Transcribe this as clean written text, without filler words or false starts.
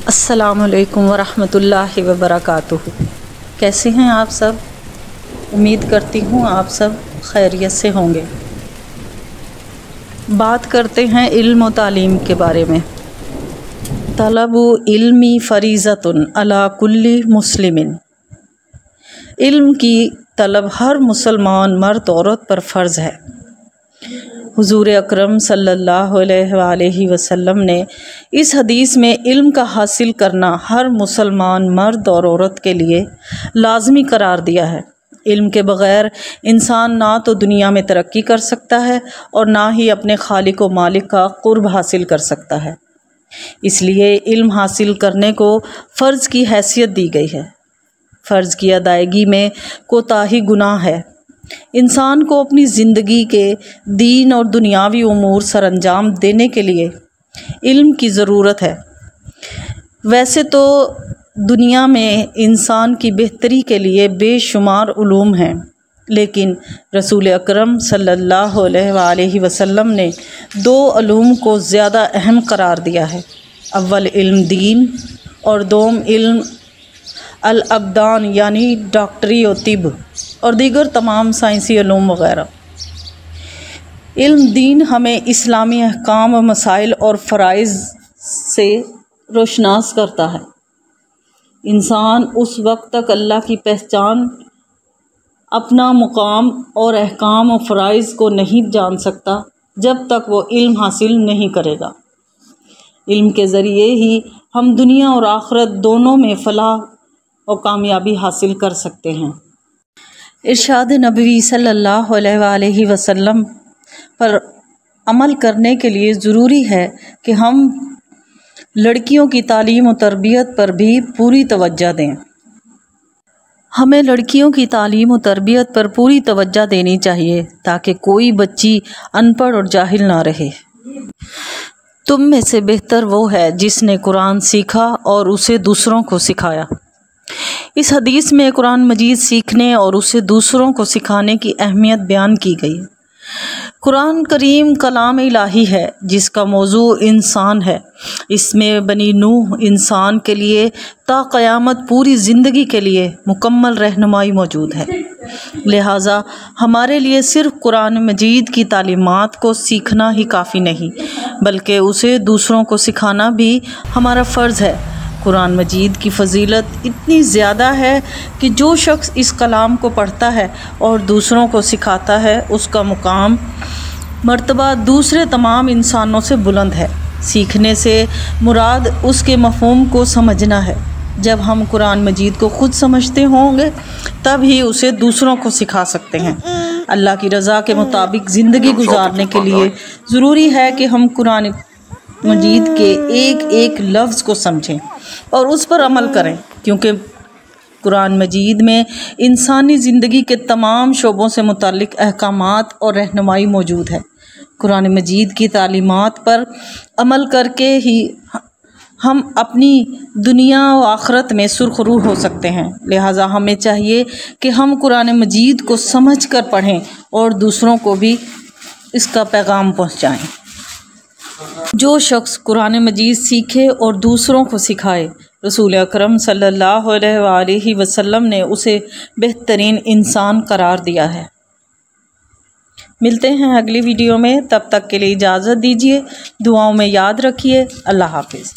अस्सलामुअलैकुम वरहमतुल्लाहि वबरकातुहू। कैसे हैं आप सब? उम्मीद करती हूँ आप सब खैरियत से होंगे। बात करते हैं इल्म और तालीम के बारे में। तलबु इल्मी फ़रीज़तुन अला कुल्ली मुस्लिमिन। इल्म की तलब हर मुसलमान मर्द औरत पर फ़र्ज़ है। हुज़ूर अकरम सल्लल्लाहु अलैहि वसल्लम ने इस हदीस में इल्म का हासिल करना हर मुसलमान मर्द और औरत के लिए लाज़मी करार दिया है। इल्म के बग़ैर इंसान ना तो दुनिया में तरक्की कर सकता है और ना ही अपने खालिक व मालिक का क़ुर्ब हासिल कर सकता है। इसलिए इल्म हासिल करने को फ़र्ज़ की हैसियत दी गई है। फ़र्ज़ की अदायगी में कोताही गुनाह है। इंसान को अपनी ज़िंदगी के दीन और दुनियावी उमूर सरअंजाम देने के लिए इल्म की ज़रूरत है। वैसे तो दुनिया में इंसान की बेहतरी के लिए बेशुमार उलूम हैं, लेकिन रसूल अकरम सल्लल्लाहु अलैहि वसल्लम ने दो उलूम को ज़्यादा अहम करार दिया है। अव्वल इल्म दीन और दोम इल्म अल अब्दान यानी डॉक्टरी और तिब और दीगर तमाम साइंसी उलूम वग़ैरह। इल्म दीन हमें इस्लामी अहकाम व मसाइल और फ़राइज़ से रोशनास करता है। इंसान उस वक्त तक अल्लाह की पहचान, अपना मुकाम और अहकाम और फ़राइज़ को नहीं जान सकता जब तक वो इल्म हासिल नहीं करेगा। इल्म के ज़रिए ही हम दुनिया और आखिरत दोनों में फ़लाह और कामयाबी हासिल कर सकते हैं। इरशाद नबवी सल्लल्लाहु अलैहि वसल्लम पर अमल करने के लिए ज़रूरी है कि हम लड़कियों की तालीम और तरबियत पर भी पूरी तवज्जो दें। हमें लड़कियों की तालीम और तरबियत पर पूरी तवज्जो देनी चाहिए ताकि कोई बच्ची अनपढ़ और जाहिल ना रहे। तुम में से बेहतर वो है जिसने कुरान सीखा और उसे दूसरों को सिखाया। इस हदीस में कुरान मजीद सीखने और उसे दूसरों को सिखाने की अहमियत बयान की गई है। कुरान करीम कलाम इलाही है जिसका मौजू इंसान है। इसमें बनी नूह इंसान के लिए ता क़यामत पूरी ज़िंदगी के लिए मुकम्मल रहनुमाई मौजूद है। लिहाजा हमारे लिए सिर्फ़ कुरान मजीद की तालीमात को सीखना ही काफ़ी नहीं, बल्कि उसे दूसरों को सिखाना भी हमारा फ़र्ज़ है। कुरान मजीद की फ़जीलत इतनी ज़्यादा है कि जो शख्स इस कलाम को पढ़ता है और दूसरों को सिखाता है उसका मुकाम मर्तबा दूसरे तमाम इंसानों से बुलंद है। सीखने से मुराद उसके मफ़हूम को समझना है। जब हम कुरान मजीद को ख़ुद समझते होंगे तब ही उसे दूसरों को सिखा सकते हैं। अल्लाह की रज़ा के मुताबिक ज़िंदगी गुजारने के लिए ज़रूरी है कि हम कुरान मजीद के एक एक लफ्ज़ को समझें और उस पर अमल करें, क्योंकि कुरान मजीद में इंसानी ज़िंदगी के तमाम शोबों से मुताल्लिक़ अहकामात और रहनुमाई मौजूद है। कुरान मजीद की तालीमात पर अमल करके ही हम अपनी दुनिया व आखिरत में सुरखरू हो सकते हैं। लिहाजा हमें चाहिए कि हम कुरान मजीद को समझ कर पढ़ें और दूसरों को भी इसका पैगाम पहुँचाएँ। जो शख्स कुरान मजीद सीखे और दूसरों को सिखाए, रसूल अकरम सल्लल्लाहु अलैहि वसल्लम ने उसे बेहतरीन इंसान करार दिया है। मिलते हैं अगली वीडियो में, तब तक के लिए इजाज़त दीजिए। दुआओं में याद रखिए। अल्लाह हाफ़िज़।